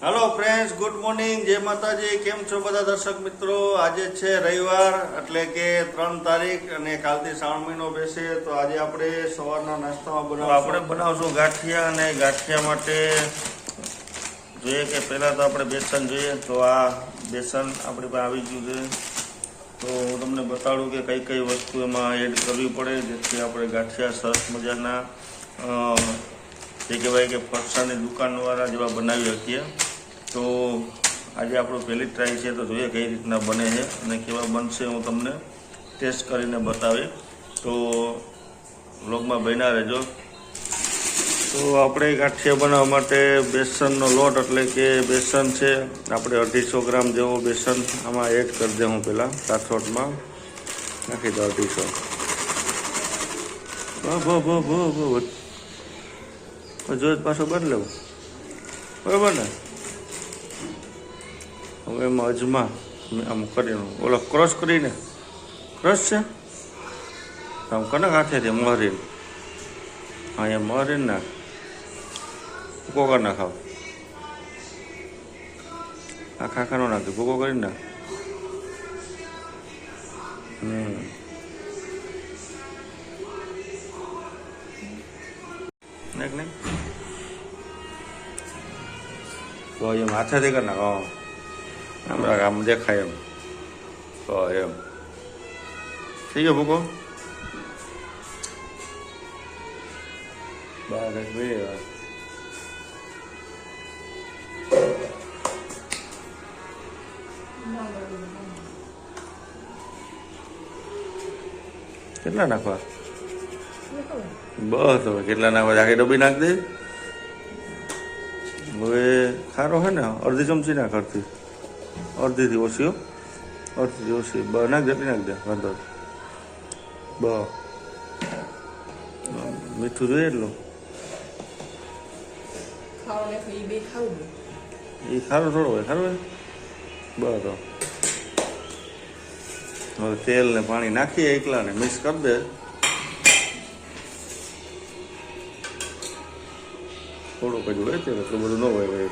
Hello friends, good morning, જય માતાજી. કેમ છો બધા દર્શક મિત્રો? આજે છે રવિવાર એટલે કે 3 તારીખ અને કાલથી શ્રાવણ મહિનો બેસે. તો આજે આપણે સવારના નાસ્તામાં બનાવશું ગાંઠિયા. અને ગાંઠિયા માટે જોઈએ કે પહેલાં તો આપણે બેસન જોઈએ. તો આ બેસન આપણી પાસે આવી ગયું છે. તો હું તમને બતાડું કે કઈ કઈ વસ્તુ એમાં એડ કરવી પડે જેથી આપણે ગાંઠિયા સરસ મજાના જે કહેવાય કે ફરસાણની દુકાનવાળા જેવા બનાવી શકીએ. તો આજે આપણું પહેલી ટ્રાય છે, તો જોઈએ કઈ રીતના બને છે અને કેવા બનશે હું તમને ટેસ્ટ કરીને બતાવી. તો વ્લોગમાં બન્યા રહેજો. તો આપણે ગાંઠિયા બનાવવા માટે બેસનનો લોટ એટલે કે બેસન છે આપણે 250 ગ્રામ જેવો બેસન આમાં એડ કરી દે. હું પહેલાં સાથોટમાં નાખી દઉં 250. જો પાછો બદલાવું બરાબર ને. હવે એમાં અજમા આમ કરીને ઓલો ક્રોસ કરીને ક્રોસ છે આમ કનક હાથેથી મરીને હા એ મરીને નાખ ભૂકો કરી નાખાવ. આખા આખાનો નાખી ભૂકો કરીને નાખ. નાખ નહીં તો એમ હાથેથી કરી નાખ. આમ દેખાય એમ તો એમ થઈ ગયો ભૂકો. બસ કેટલા નાખવા? બસ હવે કેટલા નાખવા? આખી ડબ્બી નાખ દે. હવે ખારો હે ને અડધી ચમચી નાખ. અડધીથી ઓછી નાખ જેટલી નાખ દે. વાંધો મીઠું જોઈએ એટલું. એ ખારું થોડું હોય. ખારું હોય બસ. હવે તેલ ને પાણી નાખીએ એકલા ને મિક્સ કરી દે. થોડુંક જ હોય તેલ, એટલું બધું ન હોય ભાઈ.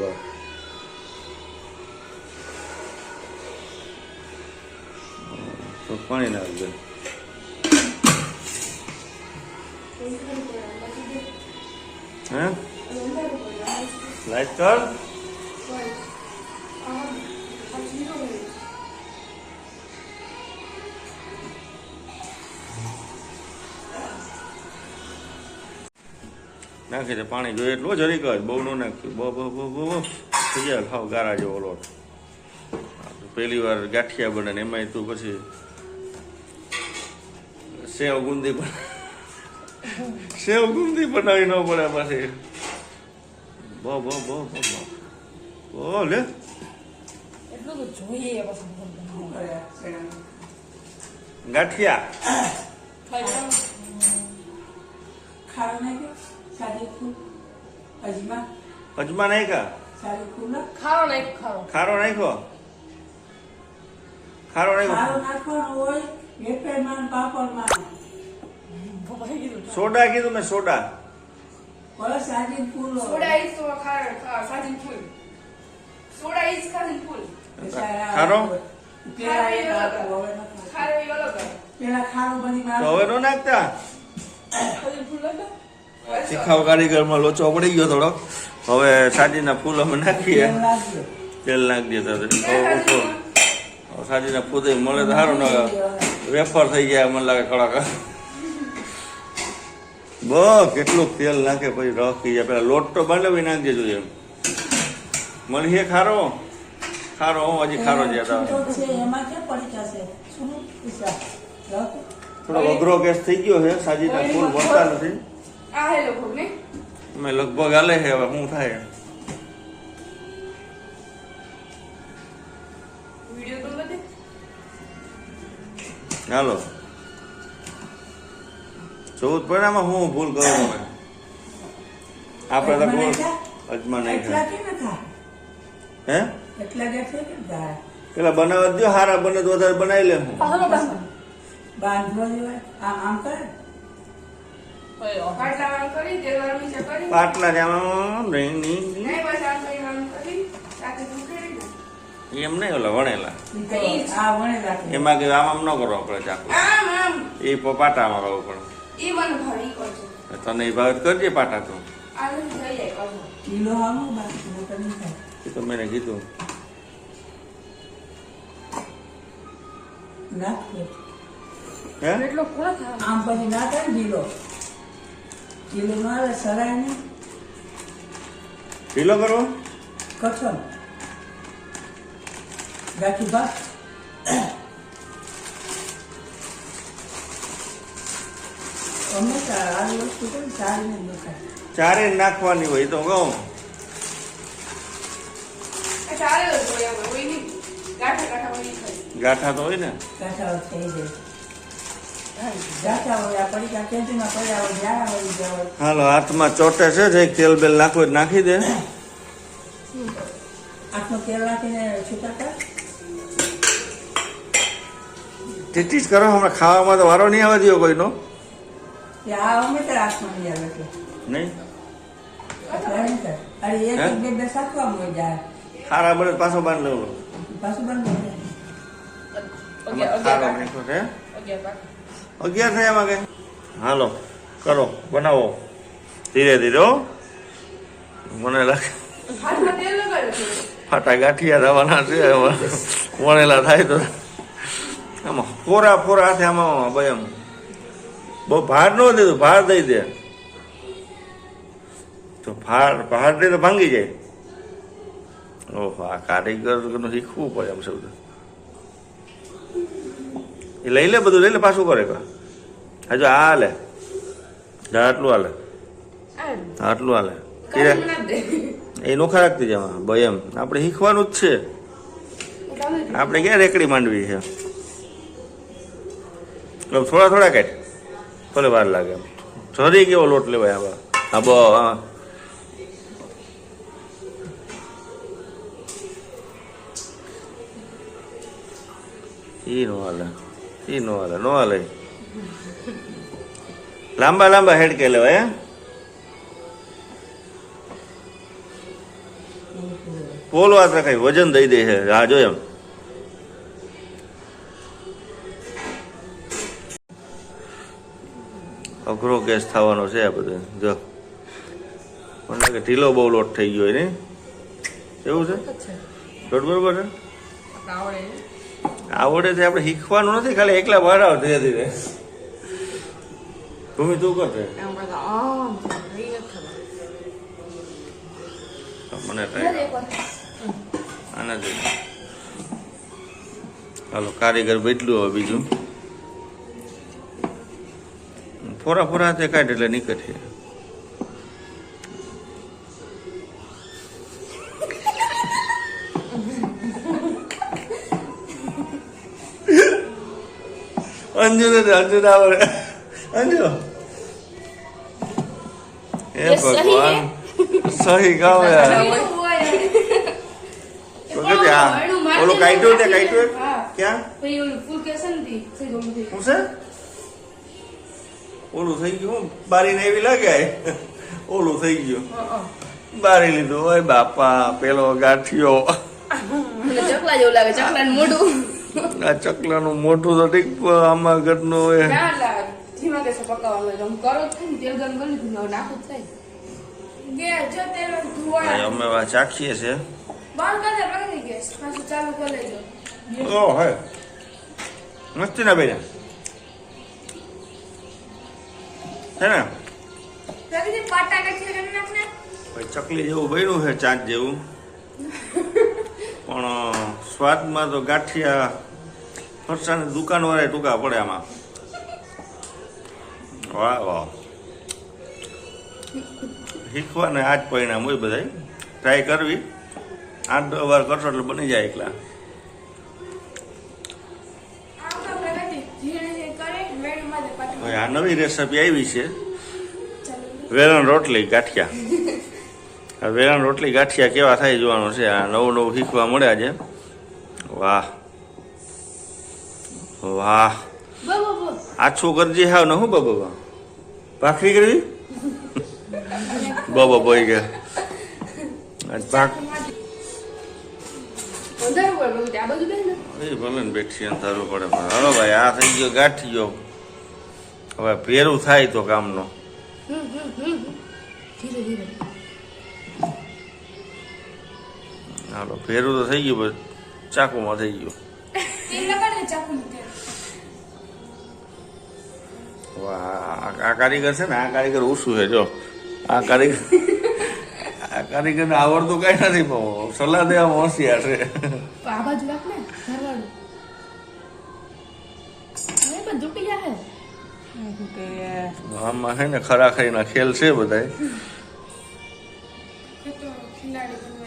બસ તો પાણી નાખ દે. હે લાઈટ કર. નાખી દે પાણી જોઈએ એટલું જરીક જ, બહુ ન નાખ્યું. બહુ થઈ જાય ખાવ ગારા જેવો લોટ. પહેલી વાર ગાંઠિયા બને ને એમાંય તું પછી સેવ ગુંદી બનાવી ન પડે પાછી. લે ગાંઠિયા અજમા નાખ્યા. ખારો નાખ્યો. સોડા કીધું મેં. સોડા ખારો હવે નો નાખતા. શીખાવ કારીગરમાં લોચો પડી ગયો થોડો. હવે સાજીના ફૂલ અમે નાખીએ. તેલ નાખી દે. સાજીના ફૂલ મળે તો સારું. ને વેફર થઈ ગયા મને લાગે કડાક. કેટલું તેલ નાખે પછી રસ થઈ જાય. પેલા લોટ તો બાંધવી નાખી દેજો. એમ મળીએ ખારો હજી ખારો જ્યાં થોડો અઘરો ગેસ થઈ ગયો છે. સાજીના ફૂલ મળતા નથી. અમે લગભગ હાલે છે. હવે શું થાય હાલો ચૌદ પરિણામમાં હું ભૂલ કરું. આપણે તો અજમા નહીં ખાય. હે પેલા બનાવવા દો. હારા બને તો વધારે બનાવી લે. હું પાટલા એમ નહીં ઓલા વણેલા આ વણેલા છે. એમાં કે આમ ન કરો આપણે ચાકુ એ પાટામાં કરવું પડે તને એ ભાવ કરજે પાટા તો કિલો આવો બાકી નકર નહીં થાય. એ તો મેં કીધું નાખ દે. હે આમ પછી ના થાય ને કિલો ના આવે સરાય ને ઢીલો કરવો કઠણ ગાંઠી ભાત હંમેશા આ વસ્તુ તો સારી ને દેખાય. ચારે નાખવાની હોય તો કહું ગાંઠા તો હોય ને ગાંઠા થઈ જાય. ગાંઠા હોય આ પડીકા કેન્ટીનમાં પડ્યા હોય જ્યાં હોય જ્યાં હોય. હાલો હાથમાં ચોટે છે જે તેલ બેલ નાખવું હોય તો નાખી દે આટલું તેલ નાખીને છૂટા કર. તેટલી જ કરો હમણાં ખાવામાં તો વારો નહીં આવવા દો કોઈનો તે આ અમે તો હાથમાં નહીં આવે એટલે. નહીં એટલે એમ થાય. અરે એક બે બે સાચવામાં હોય જાય હારા બળે પાછો બાંધ લેવો પાછું બંધ થઈ જાય. ખારો નાખ્યો છે 11 થયા એમાં કઈ હાલો કરો બનાવો ધીરે ધીરે હો મને લાગે ફાટા ગાંઠિયા થવાના છે હવે વણેલા થાય તો આમાં ફોરા ફોરા હાથે આમાં ભાઈ એમ બહુ ભાર ન દે ભાર દઈ દે તો ભાર દે તો ભાંગી જાય ઓહો આ કારીગર શીખવું પડે આમ શબ્દ એ લઈ લે બધું લઈ લે પાછું કરે હજુ આ હાલે આટલું હાલે આટલું હાલે એ નોખા રાખતી છે એમાં ભાઈ એમ આપણે શીખવાનું જ છે આપણે ક્યાં રેકડી માંડવી છે થોડા થોડા કાઢ ભલે વાર લાગે એમ જરી કેવો લોટ લેવાય આવા હા બો હા ઈ નો હાલે નો હાલે લાંબા લાંબા હેડકે લેવાય પોલો આ કઈ વજન દઈ દે છે આ જો એમ અઘરો કેસ થવાનો છે આ બધું જો મને લાગે ઢીલો બહુ લોટ થઈ ગયો ને એવું છે લોટ બરોબર છે આવડે છે આપણે શીખવાનું નથી ખાલી એકલા ભરાવ ધીરે ધીરે ભૂમિ તું કરશે મને આના જ હાલો કારીગર બેટલું હવે બીજું ફોરા ફોરા હાથે કાઢ એટલે નીકળશે અંજુ આવડે અંજુ એ ભગવાન સહી ગાવ યાર ઓલો કાઈટો તે કાઈટો ક્યાં શું છે ઓલું થઈ ગયું બારી ને એવી લાગે ઓલું થઈ ગયું બારી લીધું ઓય બાપા પેલો ગાંઠિયો ચકલા જેવું લાગે ચકલાનું મોઢું આ ચકલાનું મોઢું તો ઠીક આમાં ઘરનું હોય ધીમા ગેસે પકાવવાનું કરો થાય ને તેલ ગરમ કરી લીધું નાખું થાય જો તેલ અમે ચાખીએ છે બંધ કરી દે પકડી ગેસ પાછું ચાલુ કરી લેજો ઓ હે મસ્તી ના બેન હે ને પ્રગતિ પાટા કાઢી કરી નાખને ચકલી જેવું બન્યું છે ચાંચ જેવું પણ સ્વાદમાં તો ગાંઠિયા ફરસાની દુકાન વાળા ટૂંકા પડે આમાં વાહ વાહ શીખવાને આ જ પરિણામ હોય બધા ટ્રાય કરવી 8-10 વાર કરશો એટલે બની જાય એકલા આ નવી રેસીપી આવી છે વેલણ રોટલી ગાંઠિયા વેલણ રોટલી ગાંઠિયા કેવા થાય જોવાનું છે આ નવું નવું શીખવા મળે આજે વાહ વાહ આછું કરજી હાવ ને હું બાબા ભાખરી કરવી બાબા બોઈ ગયા ભાગ અંધારું પડે બધું આ બધું બેન ને એ ભલે ને બેઠી અંધારું પડે પણ હાલો ભાઈ આ થઈ ગયો ગાંઠિયો હવે ભેરું થાય તો કામનો ધીરે ધીરે હાલો ભેરું તો થઈ ગયું બસ ચાકુમાં થઈ ગયું તેલ લગાડે ચાકુ મૂકે વાહ આ કારીગર છે ને આ કારીગર ઓછું છે જો આ કારીગરને આવડતું કઈ નથી પણ સલાહ દેવા હોશિયાર છે આ બાજુ રાખ ને ઘરવાળું હવે બધું પી જાય કે આમાં છે ને ખરાખરીના ખેલ છે બધા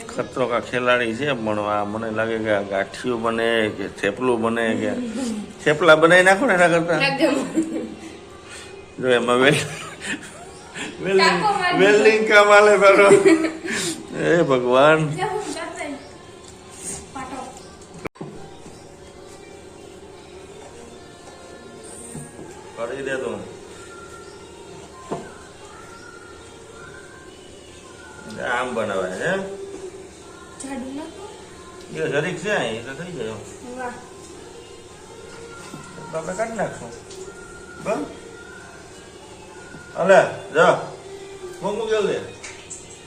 ખતરો કા ખેલાડી છે પણ આ મને લાગે કે આ ગાંઠિયું બને કે થેપલું બને કે થેપલા બનાવી નાખો ને એના કરતા જો એમાં વેલ્ડિંગ કામ આલે તારો એ ભગવાન કરી દે તું આમ બનાવાય હે એ જરીક છે અહીં તો થઈ જાય આપણે કાઢી નાખશું બસ અલે જો મૂકું કેવું દે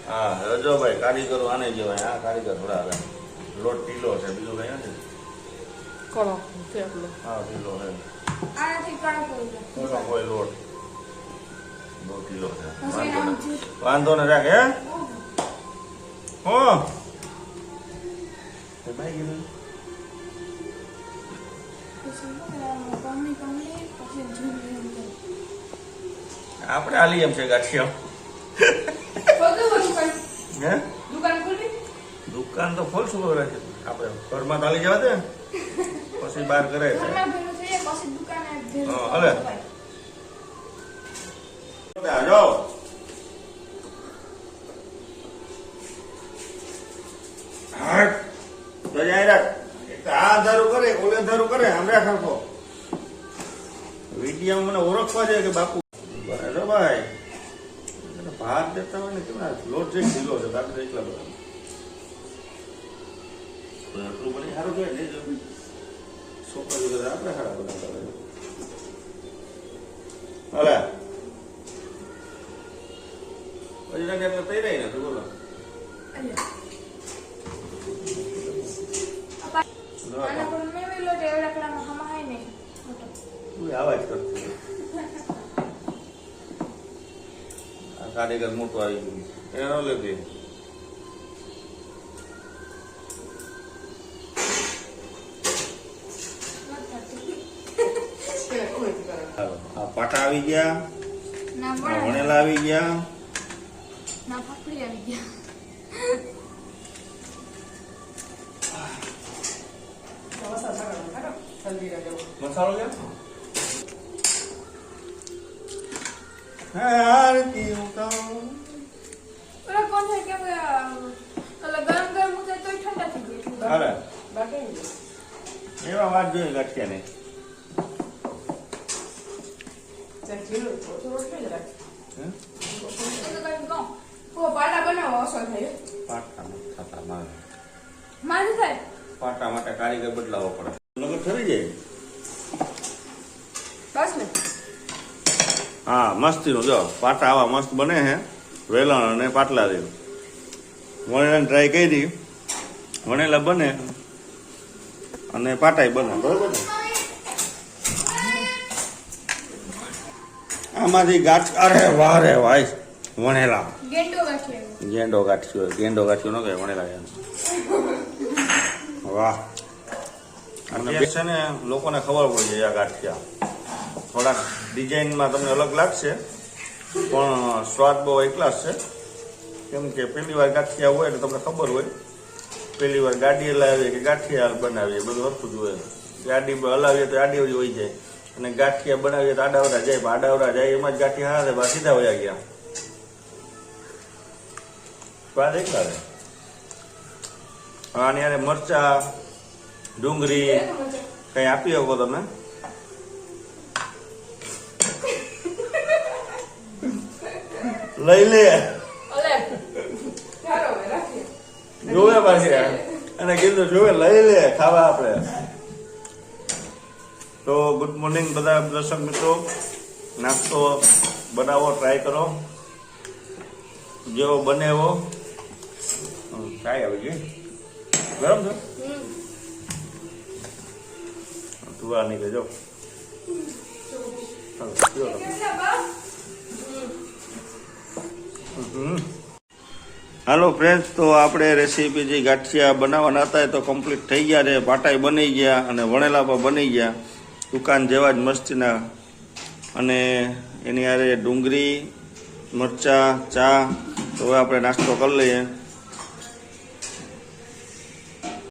હા હવે જો ભાઈ કારીગરો આને જેવાય આ કારીગર થોડા હવે લોટ ઢીલો છે બીજું કઈ નથી કરો થેપલો હા ઢીલો છે આનાથી કડક કોઈ લોટ ઢીલો છે વાંધો ને રાખ હે હો ભાઈ ગયું આપણે આલી એમ છે ગાંઠિયા હે દુકાન ખોલી દુકાન તો ખોલશું ખબર છે આપણે ઘરમાં ચાલી જવા દે પછી બહાર કરે છે ઘરમાં ભેગું થઈ જાય પછી દુકાને ભેગું હા, હાલે. જો હાટ તો જાય રાખ એક તો આ ધારું કરે ઓલે ધારું કરે હમણાં ખાખો વિડીયો મને ઓળખવા છે કે બાપુ બરાબર ભાઈ ભાત દેતા હોય ને કેવા લોટ જે ઢીલો છે બાકી એકલા બધા આટલું બની સારું જોઈએ નહીં જો છોકરીઓ બધા આપણે સારા બધા કરે હાલે પછી ના એટલે તૈ રહી ને તો બોલો આના પર મેં વેલો એવડા કલામાં હમાય નહીં તું આવાજ કરતી આ કારીગર મોટું આવી ગયું એનો લેતી આ પાટા આવી ગયા ના આ વડા વણેલા આવી ગયા ના પાપડી આવી ગયા મસાલો લે આરતી ઉતારો ઓલા કોણ છે કે ઓલા ગરમ ગરમ મૂકે તોય ઠંડા થઈ જાય હાલે બાકી એવા વાત જોઈએ ગાંઠિયા ને જીરું થોડું રોટલી જ રાખ તો કઈ કહું ઓ પાટા બનાવો અસર થાય પાટા થતા મારે માન થાય પાટા માટે કારીગર બદલાવો પડે લગન ઠરી જાય બસ ને હા મસ્તીનું જો પાટા આવા મસ્ત બને છે વેલણ અને પાટલા દે વણેલાને ટ્રાય કરી વણેલા બને અને પાટાય બને બરોબર ને આમાંથી ગાંઠ અરે વાહ રે ભાઈ વણેલા ગેંડો ગાંઠિયા ગેંડો ગાંઠિયો ન કહે વણેલા એમ વાહ અને છે ને લોકોને ખબર પડી જાય આ ગાંઠિયા થોડાક ડિઝાઇનમાં તમને અલગ લાગશે પણ સ્વાદ બહુ એકલા જ છે કેમ કે પહેલી વાર ગાંઠિયા હોય એટલે તમને ખબર હોય પહેલી વાર ગાડી હલાવીએ કે ગાંઠિયા બનાવીએ બધું હરખું જ હોય ગાડી હલાવીએ તો આડી હોય જાય અને ગાંઠિયા બનાવીએ તો આડાવડા જાય આડાવડા જાય એમાં જ ગાંઠિયા હારે બા સીધા વયા ગયા સ્વાદ એકલા રહે આની યારે મરચા ડુંગળી કઈ આપી શકો તમે લઈ લે ઓલે ચાલો હવે રાખીએ જોવે પાછી અને કીધું જોવે લઈ લે ખાવા આપણે. તો ગુડ મોર્નિંગ બધા દર્શક મિત્રો. નાસ્તો બનાવો, ટ્રાય કરો, જેવો બને એવો. ચાય આવી ગઈ, ગરમ છે. તુવા નીકળે જો. હાલો ફ્રેન્ડ્સ, તો આપણે રેસીપી જે ગાંઠિયા બનાવવાના હતા એ તો કમ્પ્લીટ થઈ ગયા છે. પાટાઈ બની ગયા અને વણેલા પણ બની ગયા, દુકાન જેવા જ મસ્તીના. અને એની હારે ડુંગળી, મરચાં, ચા. તો હવે આપણે નાસ્તો કરી લઈએ.